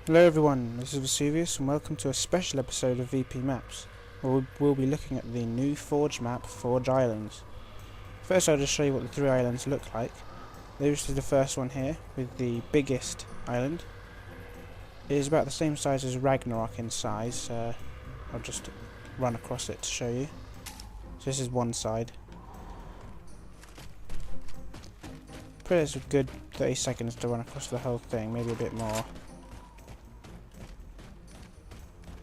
Hello everyone, this is Vesuvius and welcome to a special episode of VPMaps, where we'll be looking at the new Forge map, Forge Islands. First I'll just show you what the three islands look like. This is the first one here, with the biggest island. It is about the same size as Ragnarok in size. I'll just run across it to show you. So this is one side. Probably it's a good 30 seconds to run across the whole thing, maybe a bit more.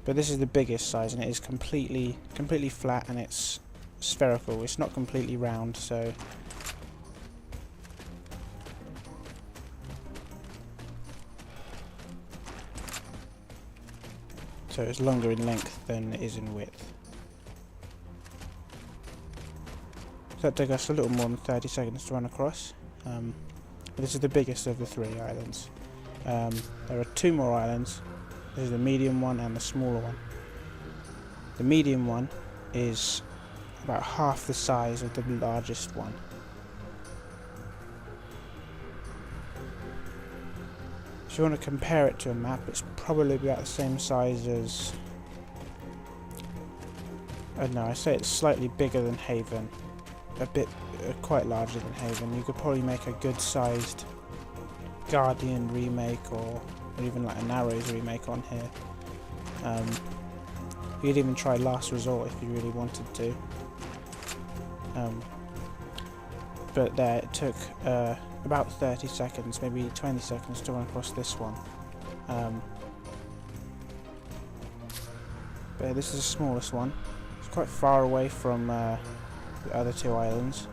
But this is the biggest size, and it is completely flat, and it's spherical. It's not completely round, so it's longer in length than it is in width. So that took us a little more than 30 seconds to run across. But this is the biggest of the three islands. There are two more islands. This is the medium one and the smaller one. The medium one is about half the size of the largest one. If you want to compare it to a map, it's probably about the same size as... I don't know, I say it's slightly bigger than Haven. Quite larger than Haven. You could probably make a good sized Guardian remake or even like a Narrows remake on here. You could even try Last Resort if you really wanted to. But there, it took about 30 seconds, maybe 20 seconds to run across this one. But this is the smallest one. It's quite far away from the other two islands.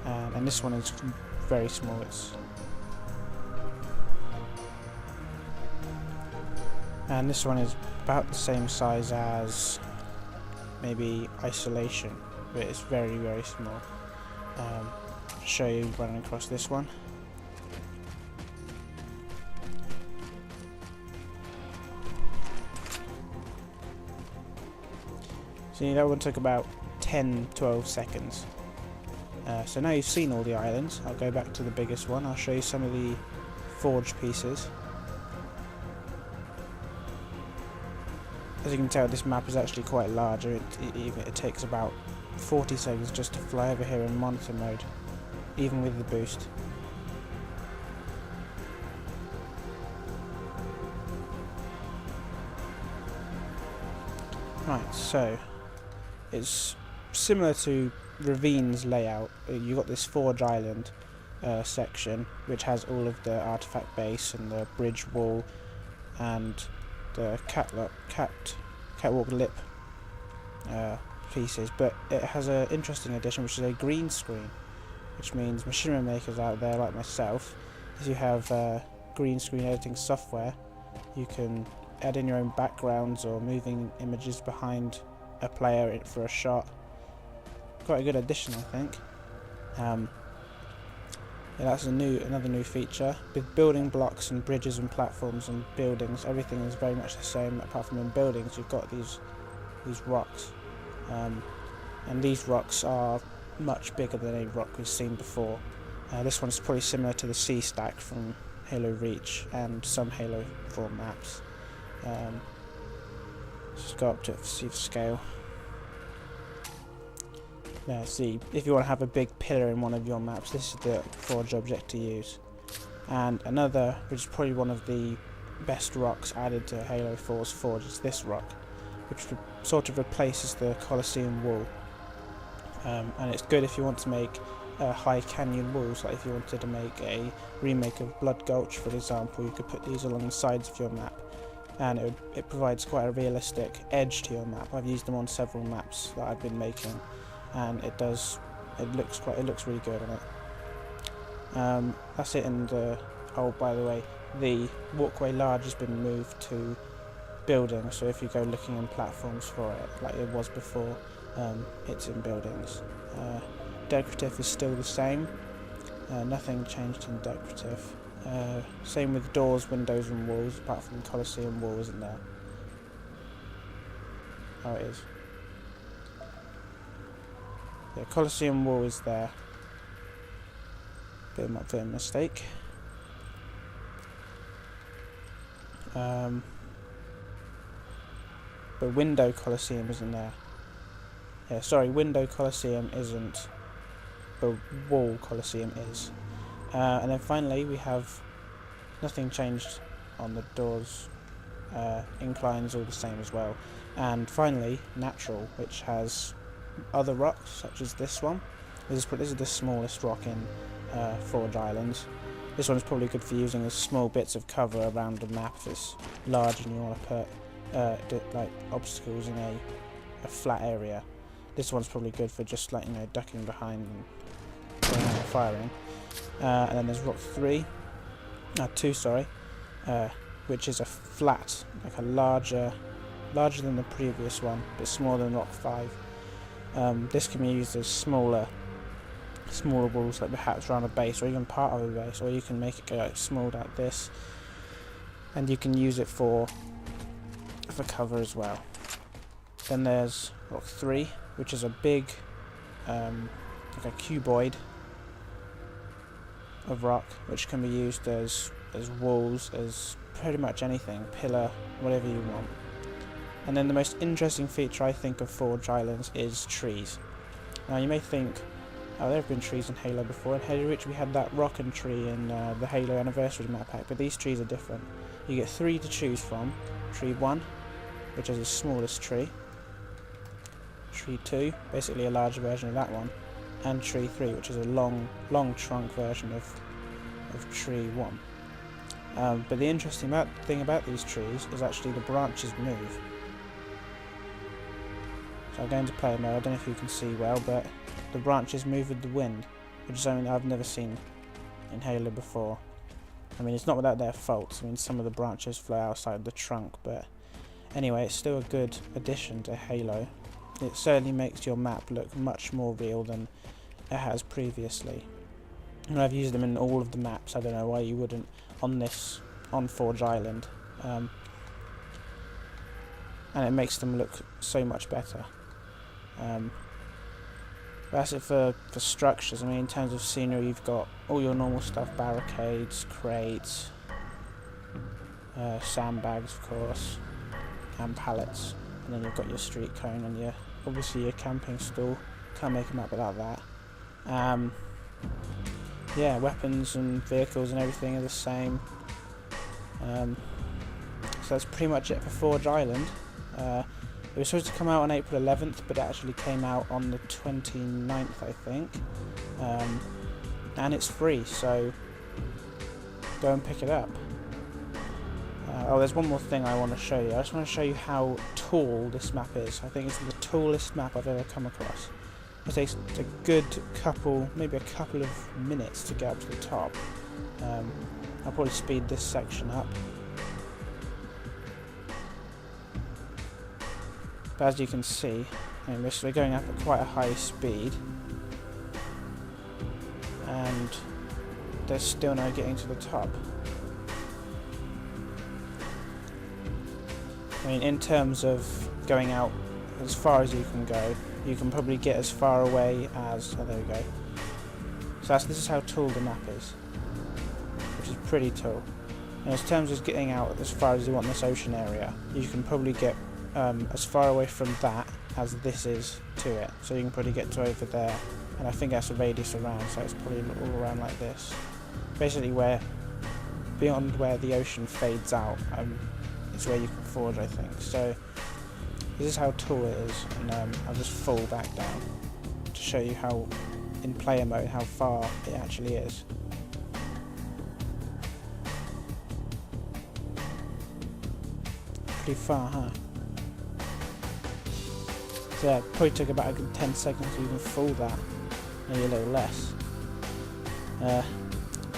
And this one is very small. And this one is about the same size as maybe Isolation, but it's very small. I'll show you running across this one. See, that one took about 10-12 seconds. So now you've seen all the islands, I'll go back to the biggest one. I'll show you some of the forged pieces. As you can tell, this map is actually quite larger. It takes about 40 seconds just to fly over here in monitor mode, even with the boost. Right, so it's similar to Ravine's layout. You've got this Forge Island section, which has all of the artifact base and the bridge wall and the catwalk lip pieces, but it has an interesting addition, which is a green screen, which means machinima makers out there like myself, if you have green screen editing software, you can add in your own backgrounds or moving images behind a player for a shot. Quite a good addition, I think. Yeah, that's another new feature. With building blocks and bridges and platforms and buildings, everything is very much the same, apart from in buildings you've got these rocks. And these rocks are much bigger than any rock we've seen before. This one's probably similar to the sea stack from Halo Reach and some Halo 4 maps. Just go up to it to see the scale. Now see, if you want to have a big pillar in one of your maps, this is the Forge object to use. And another, which is probably one of the best rocks added to Halo 4's Forge, is this rock, which sort of replaces the Colosseum wall. And it's good if you want to make high canyon walls, like if you wanted to make a remake of Blood Gulch, for example, you could put these along the sides of your map. And it provides quite a realistic edge to your map. I've used them on several maps that I've been making, and it looks really good on it. That's it. And oh, by the way, the walkway large has been moved to buildings, so if you go looking in platforms for it like it was before, it's in buildings. Decorative is still the same. Nothing changed in decorative. Same with doors, windows and walls, apart from the Colosseum wall isn't there. Oh, it is. The Colosseum wall is there. Bit of a mistake. But Window Coliseum isn't there. Yeah, sorry, Window Coliseum isn't, but Wall Coliseum is. And then finally we have nothing changed on the doors. Inclines all the same as well. And finally, Natural, which has other rocks such as this one. This is the smallest rock in Forge Islands. This one's probably good for using as small bits of cover around the map if it's large and you want to put like obstacles in a flat area. This one's probably good for just like, you know, ducking behind and going out and firing. And then there's rock 2, sorry, which is a flat, like a larger than the previous one, but smaller than rock 5. This can be used as smaller walls, like perhaps around a base or even part of a base, or you can make it go like small like this, and you can use it for cover as well. Then there's rock 3, which is a big like a cuboid of rock, which can be used as walls, as pretty much anything, pillar, whatever you want. And then the most interesting feature I think of Forge Islands is trees. Now you may think, oh, there have been trees in Halo before. In Halo Reach we had that rockin' tree in the Halo Anniversary map pack, but these trees are different. You get 3 to choose from. Tree 1, which is the smallest tree. Tree 2, basically a larger version of that one. And Tree 3, which is a long trunk version of Tree 1. But the interesting thing about these trees is actually the branches move. So I'll go into player mode. I don't know if you can see well, but the branches move with the wind, which is something that I've never seen in Halo before. I mean, it's not without their faults. I mean, some of the branches fly outside the trunk, but anyway, it's still a good addition to Halo. It certainly makes your map look much more real than it has previously. And I've used them in all of the maps. I don't know why you wouldn't on Forge Island. And it makes them look so much better. That's it for structures. I mean, in terms of scenery, you've got all your normal stuff: barricades, crates, sandbags, of course, and pallets. And then you've got your street cone and obviously your camping stool. Can't make a map without that. Yeah, weapons and vehicles and everything are the same. So that's pretty much it for Forge Island. It was supposed to come out on April 11th, but it actually came out on the 29th, I think. And it's free, so go and pick it up. Oh, there's one more thing I want to show you. I just want to show you how tall this map is. I think it's the tallest map I've ever come across. It takes a good maybe a couple of minutes to get up to the top. I'll probably speed this section up. But as you can see, we're going up at quite a high speed, and there's still no getting to the top. I mean, in terms of going out as far as you can go, you can probably get as far away as... oh, there we go. So this is how tall the map is, which is pretty tall. And in terms of getting out as far as you want in this ocean area, you can probably get as far away from that as this is to it. So you can probably get to over there, and I think that's a radius around, so it's probably all around like this. Basically beyond where the ocean fades out, is where you can forge, I think. So this is how tall it is, and I'll just fall back down to show you how, in player mode, how far it actually is. Pretty far, huh? So yeah, it probably took about a good 10 seconds to even fall that, maybe a little less.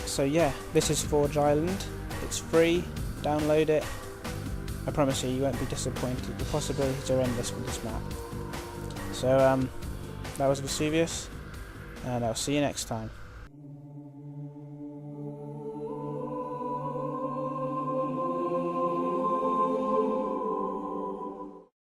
So yeah, this is Forge Island. It's free, download it. I promise you won't be disappointed. The possibilities are endless with this map. So that was Vesuvius, and I'll see you next time.